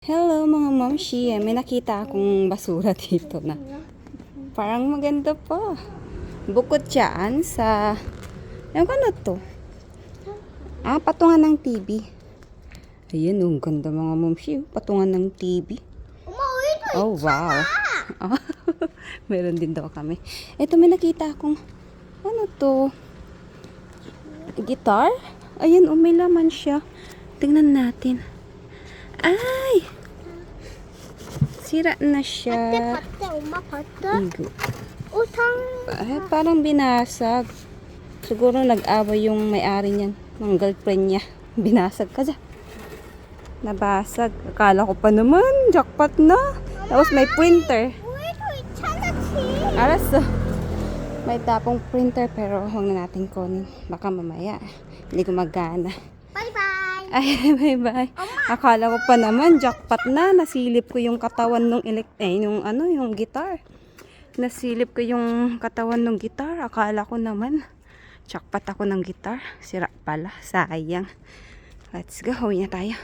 Hello mga momshi, may nakita akong basura dito na parang maganda pa. Bukod dyan sa, yung ano to? Patungan ng TV. Ayan, ang ganda mga momshi, patungan ng TV. Oh wow. Meron din daw kami. Ito may nakita akong, ano to? Guitar? Ayan, may laman siya. Tingnan natin. Ay! Sira na siya. Pate, Oma, pate. Igo. Utang. Ay, parang binasag. Siguro nag-away yung may-ari niyan. Ng girlfriend niya. Binasag ka dyan. Nabasag. Akala ko pa naman. Jackpot na. Tapos may printer. Wait, chalachi. Aras. May tapong printer pero huwag na natin kunin. Baka mamaya. Hindi ko magana. Bye-bye. Ay, bye-bye. Akala ko pa naman, jackpot na. Nasilip ko yung katawan ng yung guitar. Nasilip ko yung katawan ng guitar. Akala ko naman, jackpot ako ng guitar. Sira pala, sayang. Let's go, uwi na tayo.